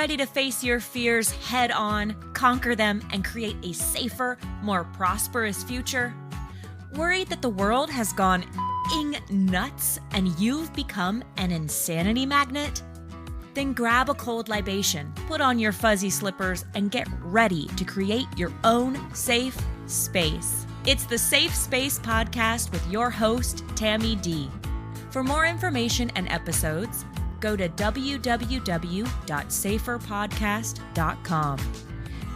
Ready to face your fears head on, conquer them, and create a safer, more prosperous future? Worried that the world has gone nuts and you've become an insanity magnet? Then grab a cold libation, put on your fuzzy slippers, and get ready to create your own safe space. It's the Safespace Podcast with your host, Tammy D. For more information and episodes, go to www.saferpodcast.com.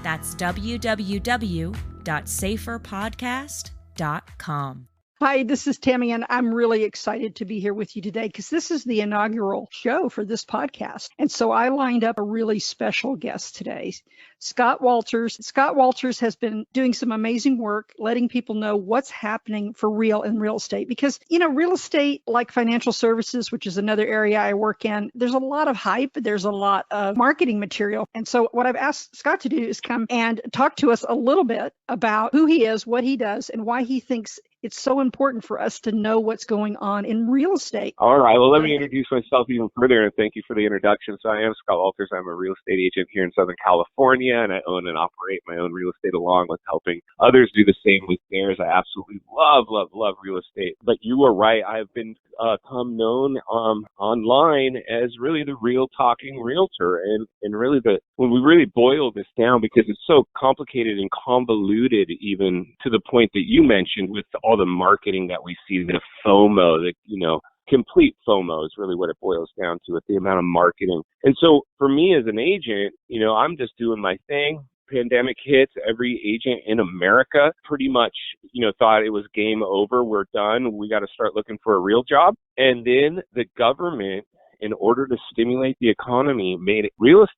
That's www.saferpodcast.com. Hi, this is Tammy, and I'm really excited to be here with you today because this is the inaugural show for this podcast. And so I lined up a really special guest today, Scott Walters. Scott Walters has been doing some amazing work, letting people know what's happening for real in real estate. Because, real estate, like financial services, which is another area I work in, there's a lot of hype. There's a lot of marketing material. And so what I've asked Scott to do is come and talk to us a little bit about who he is, what he does, and why he thinks it's so important for us to know what's going on in real estate. All right. Well, let me introduce myself even further, and thank you for the introduction. So I am Scott Walters. I'm a real estate agent here in Southern California, and I own and operate my own real estate along with helping others do the same with theirs. I absolutely love real estate. But you are right. I've been become known online as really the real talking realtor. And really when we really boil this down, because it's so complicated and convoluted, even to the point that you mentioned with all the marketing that we see, the FOMO, complete FOMO is really what it boils down to, with the amount of marketing. And so for me as an agent, I'm just doing my thing. Pandemic hits, every agent in America pretty much, thought it was game over. We're done. We got to start looking for a real job. And then the government, in order to stimulate the economy, made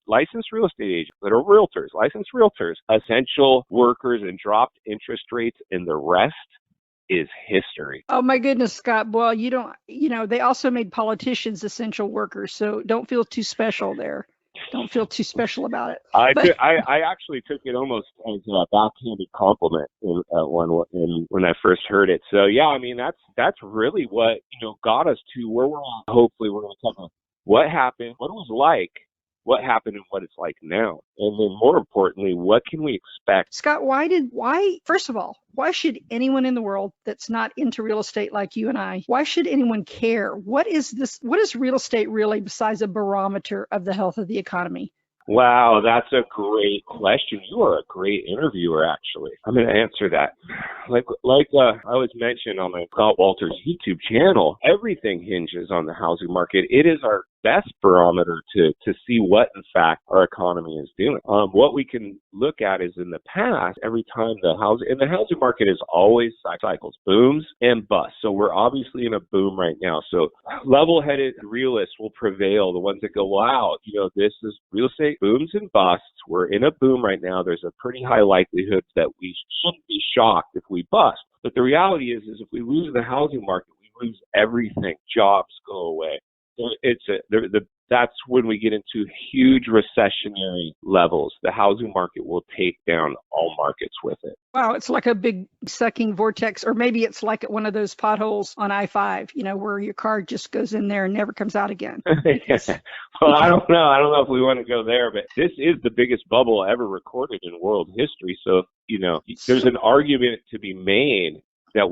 licensed real estate agents that are licensed realtors, essential workers, and dropped interest rates, and the rest is history. Oh my goodness, Scott. Well, they also made politicians essential workers, so don't feel too special there. Don't feel too special about it. I actually took it almost as a backhanded compliment when I first heard it. So yeah, that's really what got us to where we're at. Hopefully, we're going to talk about what happened, what it was like, what happened, and what it's like now. And then more importantly, what can we expect? Scott, first of all, why should anyone in the world that's not into real estate like you and I, why should anyone care? What is real estate really besides a barometer of the health of the economy? Wow, that's a great question. You are a great interviewer, actually. I'm going to answer that. Like I always mention on my Scott Walters YouTube channel, everything hinges on the housing market. It is our best barometer to see what, in fact, our economy is doing. What we can look at is in the past, every time the housing market is always cycles, booms and busts. So we're obviously in a boom right now. So level-headed realists will prevail, the ones that go, wow, this is real estate booms and busts. We're in a boom right now. There's a pretty high likelihood that we shouldn't be shocked if we bust. But the reality is if we lose the housing market, we lose everything. Jobs go away. That's when we get into huge recessionary levels. The housing market will take down all markets with it. Wow, it's like a big sucking vortex, or maybe it's like one of those potholes on I-5, where your car just goes in there and never comes out again. Well, I don't know. I don't know if we want to go there, but this is the biggest bubble ever recorded in world history. So, there's an argument to be made that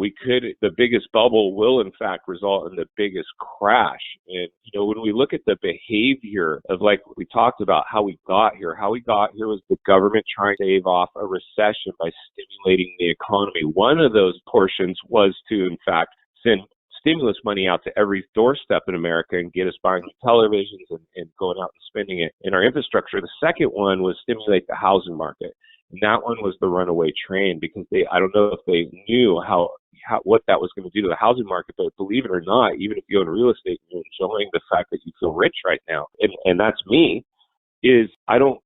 the biggest bubble will in fact result in the biggest crash. And, when we look at the behavior of, like we talked about, how we got here was the government trying to stave off a recession by stimulating the economy. One of those portions was to, in fact, send stimulus money out to every doorstep in America and get us buying televisions and going out and spending it in our infrastructure. The second one was stimulate the housing market. And that one was the runaway train, because I don't know if they knew what that was going to do to the housing market, but believe it or not, even if you own real estate, you're enjoying the fact that you feel rich right now. And that's me.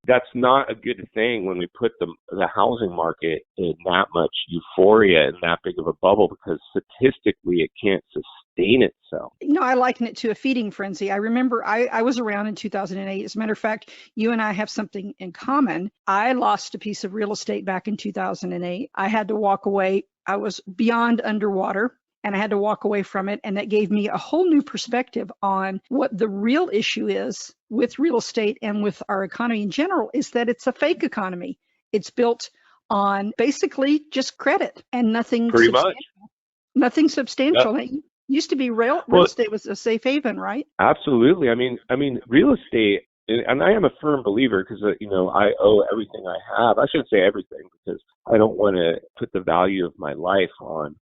That's not a good thing when we put the housing market in that much euphoria and that big of a bubble, because statistically it can't sustain itself. I liken it to a feeding frenzy. I remember I was around in 2008. As a matter of fact, you and I have something in common. I lost a piece of real estate back in 2008. I had to walk away. I was beyond underwater. and I had to walk away from it. And that gave me a whole new perspective on what the real issue is with real estate and with our economy in general, is that it's a fake economy. It's built on basically just credit and nothing Pretty substantial. much. Nothing substantial. It used to be real estate was a safe haven, right? Absolutely. I mean, real estate, and I am a firm believer because, I owe everything I have. I shouldn't say everything because I don't want to put the value of my life on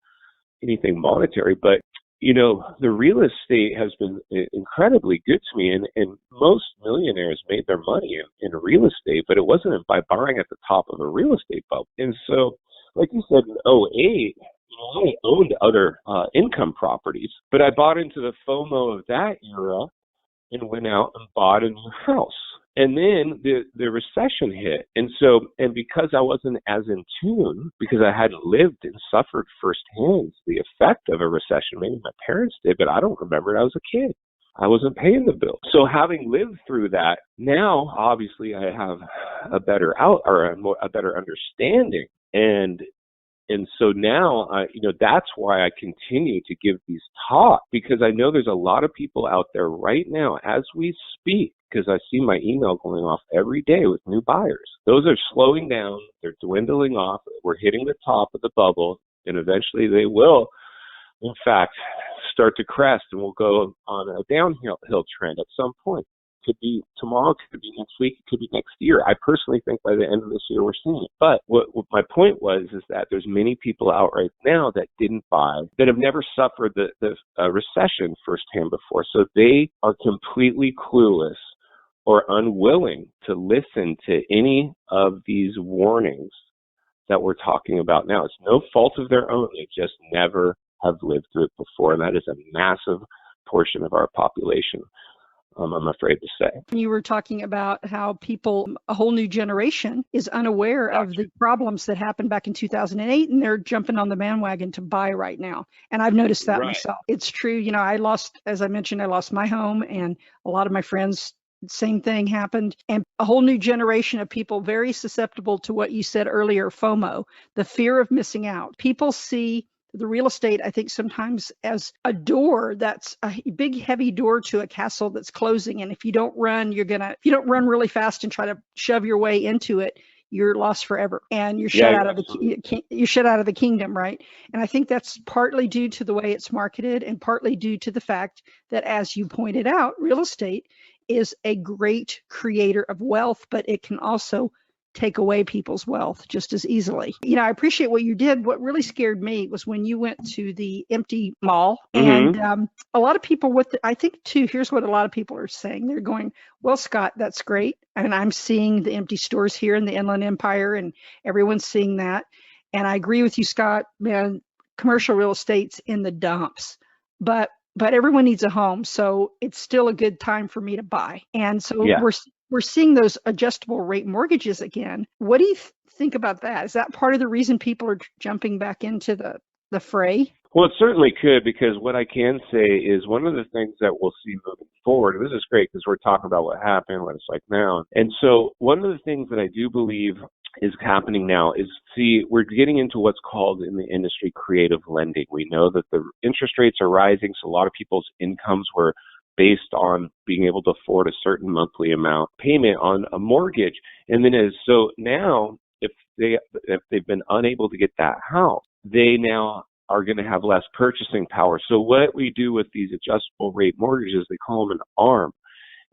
anything monetary, but, the real estate has been incredibly good to me, and most millionaires made their money in real estate, but it wasn't by buying at the top of a real estate bubble. And so, like you said, in '08, I owned other income properties, but I bought into the FOMO of that era and went out and bought a new house. And then the recession hit. And because I wasn't as in tune, because I hadn't lived and suffered firsthand the effect of a recession, maybe my parents did, but I don't remember it. I was a kid. I wasn't paying the bill. So having lived through that, now obviously I have a better a better understanding. And so now, that's why I continue to give these talks, because I know there's a lot of people out there right now as we speak, because I see my email going off every day with new buyers. Those are slowing down. They're dwindling off. We're hitting the top of the bubble, and eventually they will, in fact, start to crest, and we'll go on a downhill trend at some point. Could be tomorrow, could be next week, it could be next year. I personally think by the end of this year we're seeing it. But what my point was is that there's many people out right now that didn't buy, that have never suffered the recession firsthand before. So they are completely clueless or unwilling to listen to any of these warnings that we're talking about now. It's no fault of their own. They just never have lived through it before. And that is a massive portion of our population, I'm afraid to say. You were talking about how a whole new generation is unaware of the problems that happened back in 2008, and they're jumping on the bandwagon to buy right now. And I've noticed that myself. It's true. As I mentioned, I lost my home, and a lot of my friends, same thing happened. And a whole new generation of people very susceptible to what you said earlier, FOMO, the fear of missing out. People see the real estate, I think, sometimes as a door that's a big, heavy door to a castle that's closing. And if you don't run, if you don't run really fast and try to shove your way into it, you're lost forever, and you're shut out of the kingdom, right? And I think that's partly due to the way it's marketed, and partly due to the fact that, as you pointed out, real estate is a great creator of wealth, but it can also take away people's wealth just as easily. I appreciate what you did. What really scared me was when you went to the empty mall, and a lot of people I think too, here's what a lot of people are saying. They're going, well, Scott, that's great. And I'm seeing the empty stores here in the Inland Empire, and everyone's seeing that. And I agree with you, Scott, man, commercial real estate's in the dumps, but everyone needs a home. So it's still a good time for me to buy. And so we're seeing those adjustable rate mortgages again. What do you think about that? Is that part of the reason people are jumping back into the fray? Well, it certainly could, because what I can say is one of the things that we'll see moving forward, and this is great because we're talking about what happened, what it's like now. And so one of the things that I do believe is happening now is, we're getting into what's called in the industry creative lending. We know that the interest rates are rising, so a lot of people's incomes were based on being able to afford a certain monthly amount payment on a mortgage. And then so now, if they've been unable to get that house, they now are going to have less purchasing power. So what we do with these adjustable rate mortgages, they call them an ARM,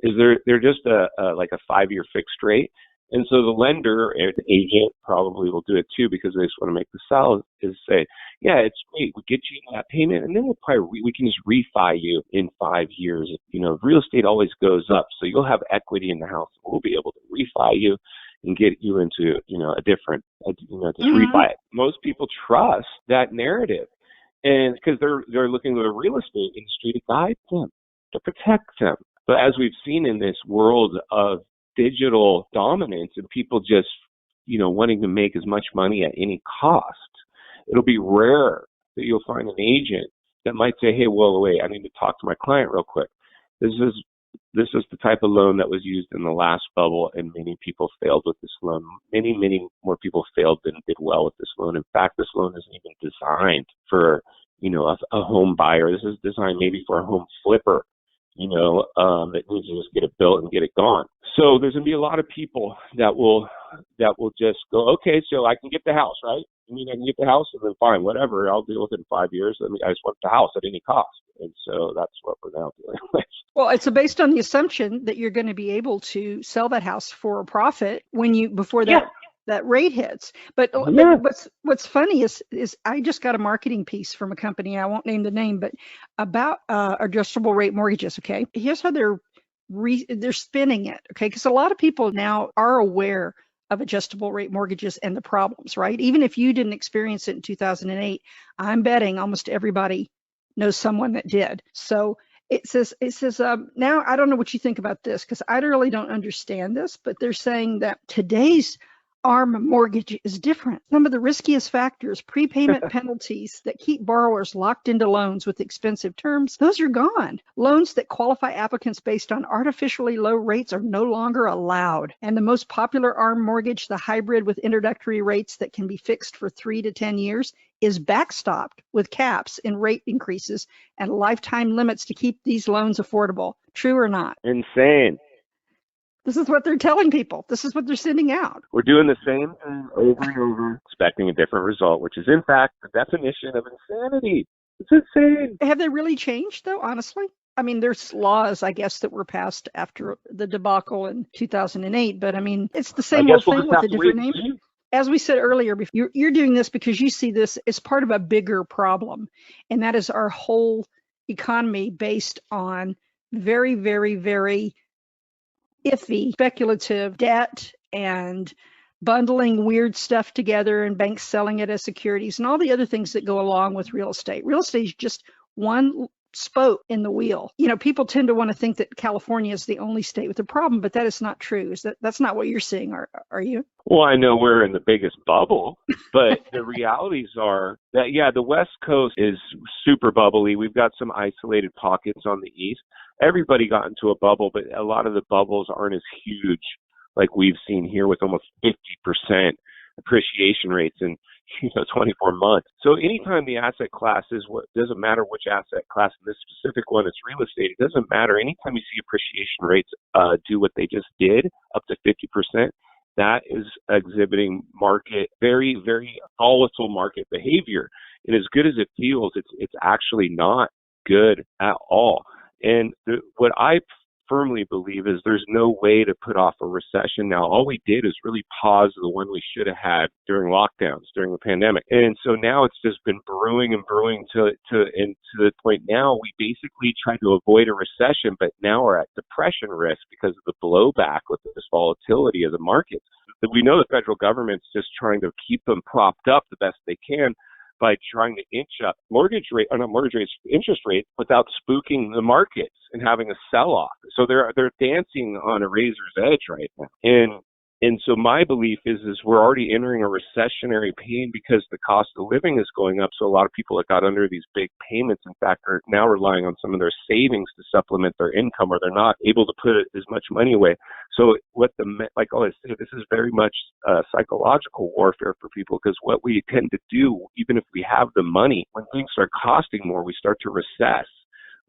is they're just like a 5-year fixed rate. And so the lender, or the agent, probably will do it too, because they just want to make the sell, is say, yeah, it's great, we'll get you that payment, and then we can just refi you in 5 years. Real estate always goes up, so you'll have equity in the house. We'll be able to refi you and get you into, a different, just refi it. Most people trust that narrative, and because they're looking to the real estate industry to guide them, to protect them. But as we've seen in this world of digital dominance and people just, wanting to make as much money at any cost, it'll be rare that you'll find an agent that might say, hey, well, wait, I need to talk to my client real quick. This is the type of loan that was used in the last bubble, and many people failed with this loan. Many, many more people failed than did well with this loan. In fact, this loan isn't even designed for, a home buyer. This is designed maybe for a home flipper, that needs to just get it built and get it gone. So there's going to be a lot of people that will just go, okay, so I can get the house, right? I can get the house, and then fine, whatever, I'll deal with it in 5 years. I just want the house at any cost. And so that's what we're now dealing with. Well, it's based on the assumption that you're going to be able to sell that house for a profit before that rate hits. But what's funny is I just got a marketing piece from a company, I won't name the name, but about adjustable rate mortgages. Okay, here's how they're spinning it. Okay, because a lot of people now are aware of adjustable rate mortgages and the problems, right? Even if you didn't experience it in 2008, I'm betting almost everybody knows someone that did. So it says now, I don't know what you think about this, because I really don't understand this, but they're saying that today's ARM mortgage is different. Some of the riskiest factors, prepayment penalties that keep borrowers locked into loans with expensive terms, those are gone. Loans that qualify applicants based on artificially low rates are no longer allowed. And the most popular ARM mortgage, the hybrid with introductory rates that can be fixed for 3 to 10 years, is backstopped with caps in rate increases and lifetime limits to keep these loans affordable. True or not? Insane. This is what they're telling people. This is what they're sending out. We're doing the same thing over and over, expecting a different result, which is, in fact, the definition of insanity. It's insane. Have they really changed, though, honestly? I mean, there's laws, I guess, that were passed after the debacle in 2008, but I mean, it's the same old thing with a different name. As we said earlier, you're doing this because you see this as part of a bigger problem, and that is our whole economy based on very, very, very iffy, speculative debt and bundling weird stuff together and banks selling it as securities and all the other things that go along with real estate. Real estate is just one spoke in the wheel. People tend to want to think that California is the only state with a problem, but that is not true. That's not what you're seeing, are you? Well, I know we're in the biggest bubble, but the realities are that, the West Coast is super bubbly. We've got some isolated pockets on the East. Everybody got into a bubble, but a lot of the bubbles aren't as huge like we've seen here with almost 50% appreciation rates in 24 months. So anytime the asset class doesn't matter which asset class, in this specific one, it's real estate, it doesn't matter. Anytime you see appreciation rates do what they just did, up to 50%, that is exhibiting very, very volatile market behavior. And as good as it feels, it's actually not good at all. And what I firmly believe is there's no way to put off a recession now. All we did is really pause the one we should have had during lockdowns, during the pandemic. And so now it's just been brewing and brewing to the point now we basically tried to avoid a recession, but now we're at depression risk because of the blowback with this volatility of the markets. We know the federal government's just trying to keep them propped up the best they can by trying to inch up interest rates without spooking the markets and having a sell-off. So they're dancing on a razor's edge right now. And so my belief is we're already entering a recessionary pain because the cost of living is going up. So a lot of people that got under these big payments, in fact, are now relying on some of their savings to supplement their income, or they're not able to put as much money away. So like I always say, this is very much psychological warfare for people, because what we tend to do, even if we have the money, when things start costing more, we start to recess.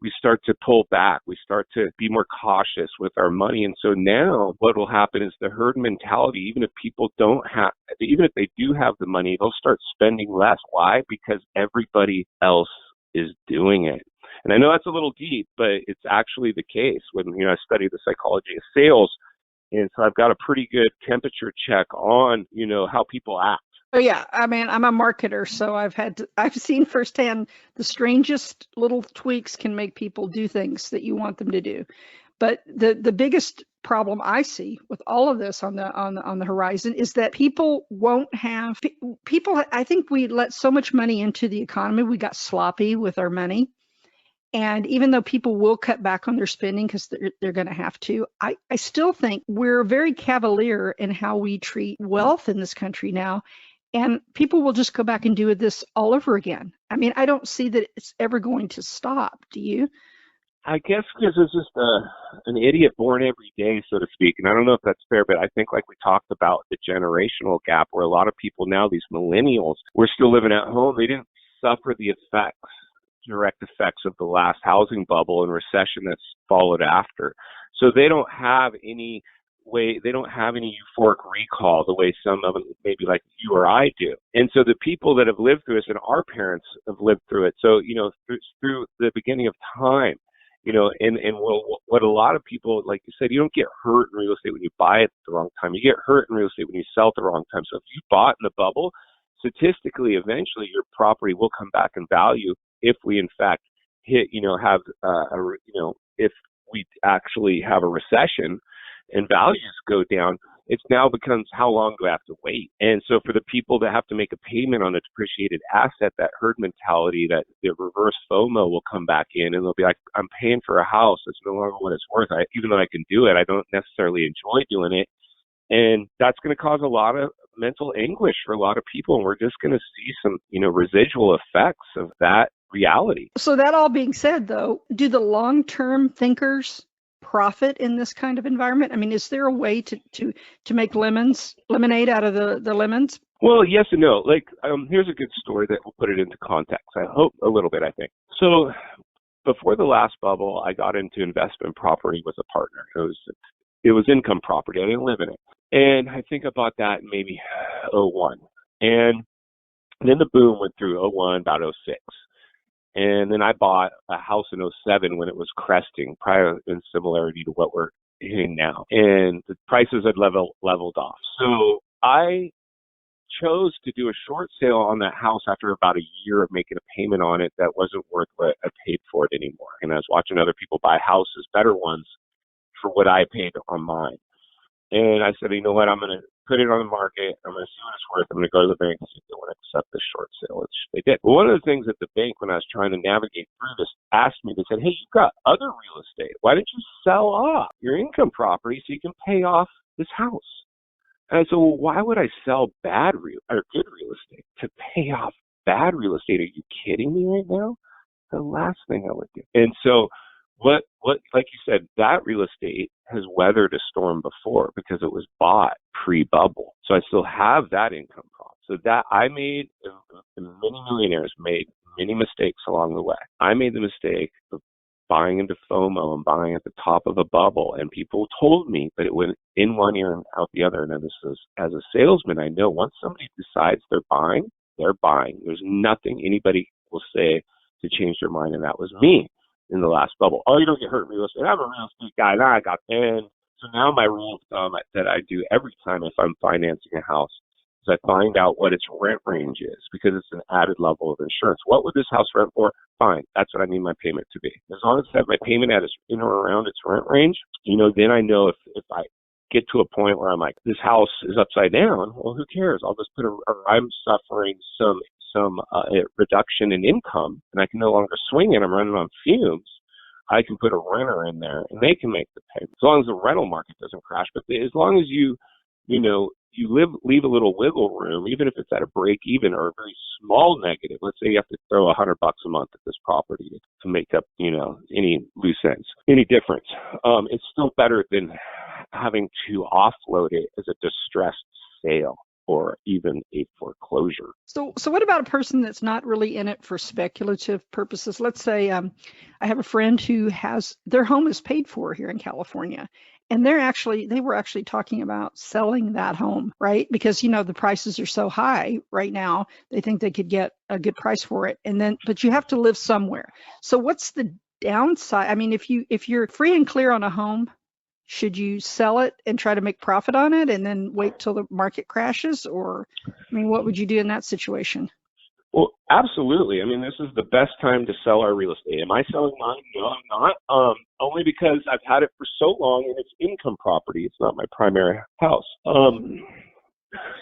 We start to pull back. We start to be more cautious with our money. And so now what will happen is the herd mentality, even if they do have the money, they'll start spending less. Why? Because everybody else is doing it. And I know that's a little deep, but it's actually the case. When I study the psychology of sales, and so I've got a pretty good temperature check on, how people act. Oh yeah, I mean, I'm a marketer, so I've seen firsthand the strangest little tweaks can make people do things that you want them to do. But the biggest problem I see with all of this on the horizon is that people won't have people. I think we let so much money into the economy, we got sloppy with our money. And even though people will cut back on their spending because they're going to have to, I still think we're very cavalier in how we treat wealth in this country now. And people will just go back and do this all over again. I mean, I don't see that it's ever going to stop. Do you? I guess because it's just an idiot born every day, so to speak. And I don't know if that's fair, but I think like we talked about the generational gap where a lot of people now, these millennials, we're still living at home. They didn't suffer the direct effects of the last housing bubble and recession that's followed after. So they don't have any euphoric recall the way some of them, maybe like you or I do. And so the people that have lived through this, and our parents have lived through it. So, through the beginning of time, and what a lot of people, like you said, you don't get hurt in real estate when you buy it at the wrong time. You get hurt in real estate when you sell at the wrong time. So if you bought in the bubble, statistically, eventually your property will come back in value if we in fact if we actually have a recession and values go down. It now becomes, how long do I have to wait? And so for the people that have to make a payment on a depreciated asset, that herd mentality, that the reverse FOMO will come back in, and they'll be like, I'm paying for a house. It's no longer what it's worth. Even though I can do it, I don't necessarily enjoy doing it. And that's going to cause a lot of mental anguish for a lot of people. And we're just going to see some, residual effects of that reality. So that all being said, though, do the long-term thinkers profit in this kind of environment? I mean, is there a way to make lemonade out of the lemons? Well, yes and no. Like, here's a good story that will put it into context. I hope a little bit, I think. So before the last bubble, I got into investment property with a partner. It was income property. I didn't live in it. And I think I bought that in maybe 01. And then the boom went through 01, about 06. And then I bought a house in 07 when it was cresting, prior in similarity to what we're hitting now. And the prices had leveled off. So I chose to do a short sale on that house after about a year of making a payment on it that wasn't worth what I paid for it anymore. And I was watching other people buy houses, better ones, for what I paid on mine. And I said, you know what, I'm going to put it on the market. I'm going to see what it's worth. I'm going to go to the bank and see if they want to accept this short sale, which they did. But one of the things that the bank, when I was trying to navigate through this, asked me, they said, hey, you've got other real estate. Why don't you sell off your income property so you can pay off this house? And I said, well, why would I sell good real estate to pay off bad real estate? Are you kidding me right now? The last thing I would do. And so what, like you said, that real estate has weathered a storm before because it was bought pre-bubble. So I still have that income problem. So that I made, many millionaires made many mistakes along the way. I made the mistake of buying into FOMO and buying at the top of a bubble. And people told me, but it went in one ear and out the other. And then this is, as a salesman, I know once somebody decides they're buying, they're buying. There's nothing anybody will say to change their mind. And that was me in the last bubble. Oh, you don't get hurt in real estate. I'm a real estate guy. Now I got, and so now my rule of thumb that I do every time if I'm financing a house is I find out what its rent range is, because it's an added level of insurance. What would this house rent for? Fine. That's what I need my payment to be. As long as I have my payment at in or around its rent range, then I know if I get to a point where I'm like, this house is upside down, well, who cares? I'll just put I'm suffering some reduction in income and I can no longer swing it. I'm running on fumes. I can put a renter in there and they can make the payment as long as the rental market doesn't crash. But as long as you leave a little wiggle room, even if it's at a break even or a very small negative. Let's say you have to throw $100 a month at this property to make up, any loose ends, any difference. It's still better than having to offload it as a distressed sale or even a foreclosure. So what about a person that's not really in it for speculative purposes? Let's say I have a friend who has their home is paid for here in California, and they were actually talking about selling that home, right? Because the prices are so high right now, they think they could get a good price for it, but you have to live somewhere. So what's the downside? I mean, if you're free and clear on a home, should you sell it and try to make profit on it and then wait till the market crashes? Or, what would you do in that situation? Well, absolutely. This is the best time to sell our real estate. Am I selling mine? No, I'm not. Only because I've had it for so long and it's income property. It's not my primary house.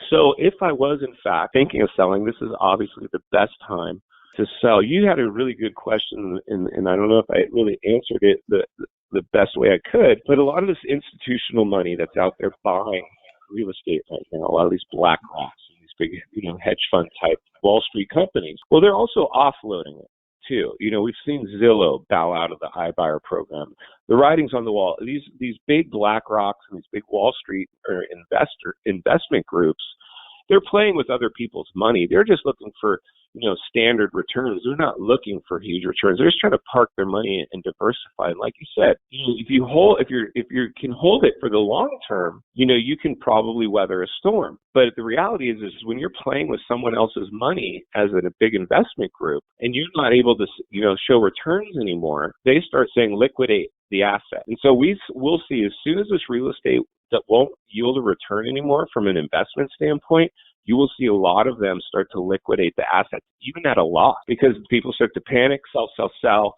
So if I was in fact thinking of selling, this is obviously the best time to sell. You had a really good question, and I don't know if I really answered it the best way I could, but a lot of this institutional money that's out there buying real estate right now, a lot of these black rocks and these big, hedge fund type Wall Street companies, well, they're also offloading it too. We've seen Zillow bow out of the iBuyer program. The writing's on the wall. These big black rocks and these big Wall Street or investment groups, they're playing with other people's money. They're just looking for, standard returns. They're not looking for huge returns. They're just trying to park their money and diversify. And like you said, if you can hold it for the long term, you can probably weather a storm. But the reality is when you're playing with someone else's money as a big investment group and you're not able to, show returns anymore, they start saying liquidate the asset. And so we'll see as soon as this real estate that won't yield a return anymore from an investment standpoint, you will see a lot of them start to liquidate the assets, even at a loss, because people start to panic, sell,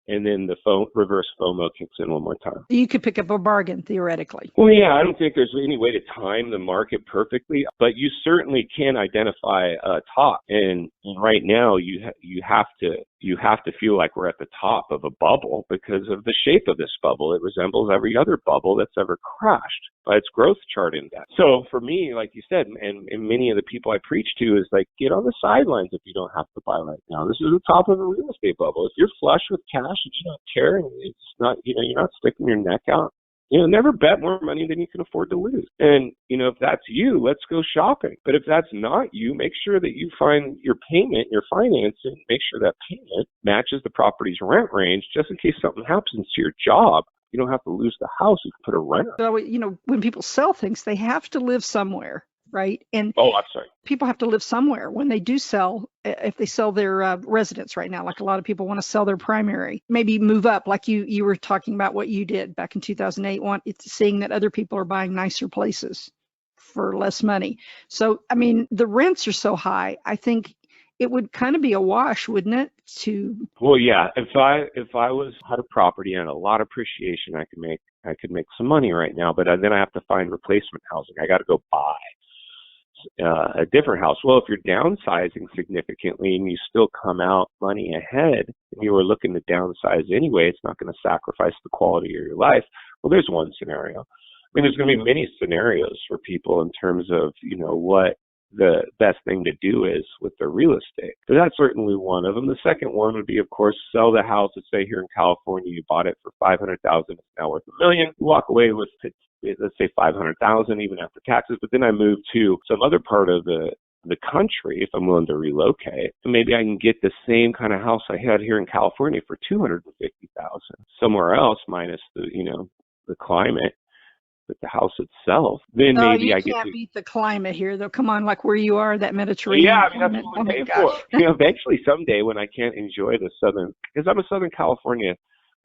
and then the reverse FOMO kicks in one more time. You could pick up a bargain, theoretically. Well, yeah, I don't think there's any way to time the market perfectly, but you certainly can identify a top. And right now, you have to feel like we're at the top of a bubble because of the shape of this bubble. It resembles every other bubble that's ever crashed by its growth chart index. So for me, like you said, and many of the people I preach to is like, get on the sidelines if you don't have to buy right now. This is the top of a real estate bubble. If you're flush with cash and you don't care and it's not, you're not sticking your neck out, never bet more money than you can afford to lose. And, if that's you, let's go shopping. But if that's not you, make sure that you find your payment, your financing, make sure that payment matches the property's rent range just in case something happens to your job. You don't have to lose the house. You can put a renter. So, when people sell things, they have to live somewhere, right? And I'm sorry. People have to live somewhere when they do sell. If they sell their residence right now, like a lot of people want to sell their primary, maybe move up, like you were talking about what you did back in 2008. It's seeing that other people are buying nicer places for less money. So, the rents are so high. I think it would kind of be a wash, wouldn't it? Well, yeah. If I had a property and a lot of appreciation, I could make some money right now. But then I have to find replacement housing. I got to go buy a different house. Well, if you're downsizing significantly and you still come out money ahead, and you were looking to downsize anyway, it's not going to sacrifice the quality of your life. Well, there's one scenario. There's going to be many scenarios for people in terms of what the best thing to do is with their real estate. So that's certainly one of them. The second one would be, of course, sell the house. Let's say here in California, you bought it for $500,000. It's now worth $1 million. You walk away with, let's say, $500,000 even after taxes. But then I move to some other part of the country if I'm willing to relocate. And maybe I can get the same kind of house I had here in California for $250,000 somewhere else, minus the climate. But the house itself, then maybe I get to... You can't beat the climate here, though. Come on, like where you are, that Mediterranean that's what we pay for. Eventually, someday, when I can't enjoy the Southern... Because I'm a Southern California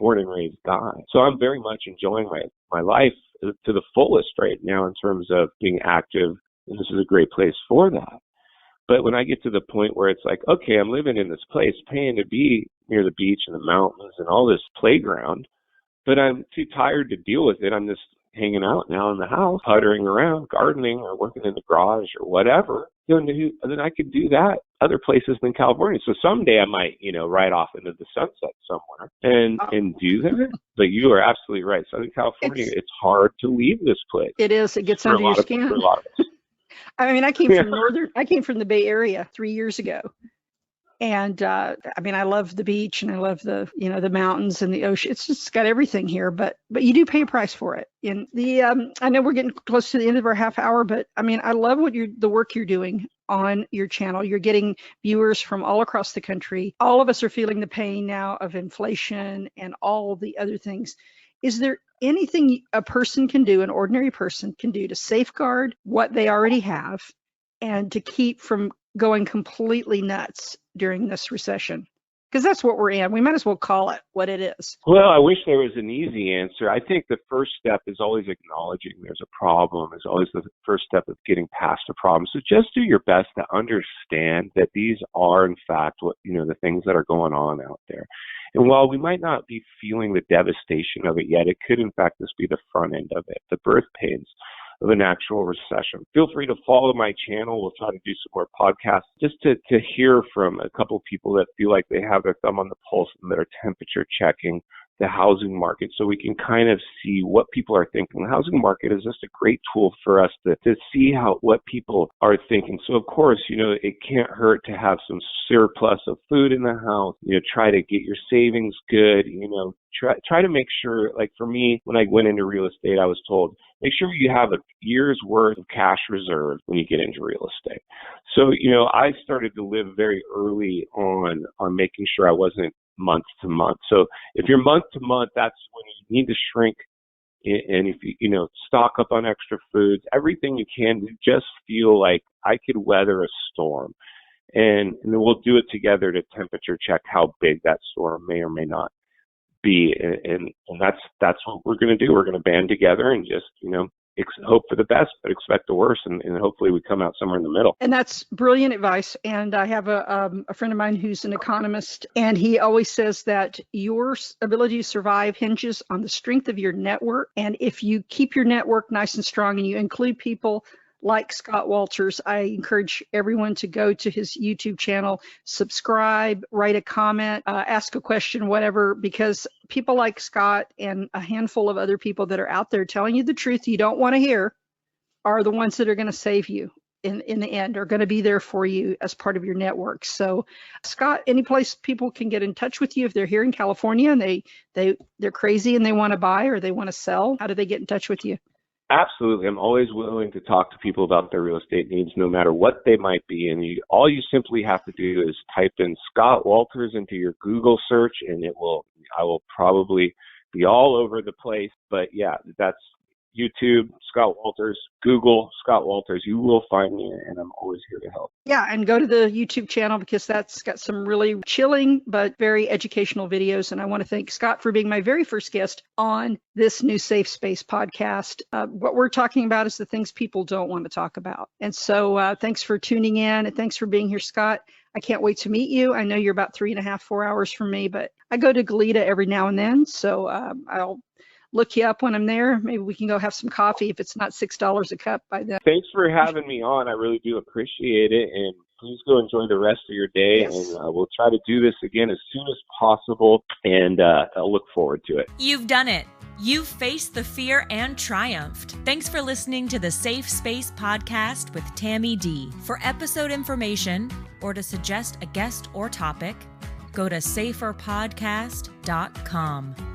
born and raised guy. So I'm very much enjoying my life to the fullest right now in terms of being active, and this is a great place for that. But when I get to the point where it's like, okay, I'm living in this place, paying to be near the beach and the mountains and all this playground, but I'm too tired to deal with it. I'm just hanging out now in the house, puttering around, gardening, or working in the garage or whatever, then I could do that other places than California. So someday I might, ride off into the sunset somewhere and do that. But you are absolutely right. Southern California, it's hard to leave this place. It is. It gets under your skin. For a lot of us. I came from the Bay Area 3 years ago. And I love the beach and I love the mountains and the ocean. It's just got everything here, but you do pay a price for it. And I know we're getting close to the end of our half hour, but I love the work you're doing on your channel. You're getting viewers from all across the country. All of us are feeling the pain now of inflation and all the other things. Is there anything a person can do, an ordinary person can do, to safeguard what they already have and to keep from going completely nuts during this recession? Because that's what we're in. We might as well call it what it is. Well, I wish there was an easy answer. I think the first step is always acknowledging there's a problem. It's always the first step of getting past a problem. So just do your best to understand that these are, in fact, the things that are going on out there. And while we might not be feeling the devastation of it yet, it could, in fact, just be the front end of it, the birth pains of an actual recession. Feel free to follow my channel. We'll try to do some more podcasts just to hear from a couple of people that feel like they have their thumb on the pulse and that are temperature checking the housing market so we can kind of see what people are thinking. The housing market is just a great tool for us to see what people are thinking. So of course, it can't hurt to have some surplus of food in the house, try to get your savings good, try to make sure, like for me, when I went into real estate, I was told, make sure you have a year's worth of cash reserve when you get into real estate. So, I started to live very early on making sure I wasn't month to month. So if you're month to month, that's when you need to shrink. And if you, stock up on extra foods, everything you can to just feel like I could weather a storm. And then we'll do it together to temperature check how big that storm may or may not be. And that's what we're going to do. We're going to band together and just, hope for the best, but expect the worst. And hopefully we come out somewhere in the middle. And that's brilliant advice. And I have a friend of mine who's an economist, and he always says that your ability to survive hinges on the strength of your network. And if you keep your network nice and strong and you include people like Scott Walters, I encourage everyone to go to his YouTube channel, subscribe, write a comment, ask a question, whatever, because people like Scott and a handful of other people that are out there telling you the truth you don't want to hear are the ones that are going to save you in the end, are going to be there for you as part of your network. So Scott, any place people can get in touch with you if they're here in California and they're crazy and they want to buy or they want to sell, how do they get in touch with you? Absolutely. I'm always willing to talk to people about their real estate needs, no matter what they might be. And all you simply have to do is type in Scott Walters into your Google search, and I will probably be all over the place. But yeah, that's YouTube, Scott Walters, Google, Scott Walters. You will find me, and I'm always here to help. Yeah, and go to the YouTube channel because that's got some really chilling but very educational videos. And I want to thank Scott for being my very first guest on this new Safespace podcast. What we're talking about is the things people don't want to talk about. And so thanks for tuning in, and thanks for being here, Scott. I can't wait to meet you. I know you're about 3.5, 4 hours from me, but I go to Goleta every now and then. So I'll look you up when I'm there. Maybe we can go have some coffee if it's not $6 a cup by then. Thanks for having me on. I really do appreciate it. And please go enjoy the rest of your day. Yes. And we'll try to do this again as soon as possible. And I'll look forward to it. You've done it. You've faced the fear and triumphed. Thanks for listening to the Safespace Podcast with Tammy D. For episode information or to suggest a guest or topic, go to saferpodcast.com.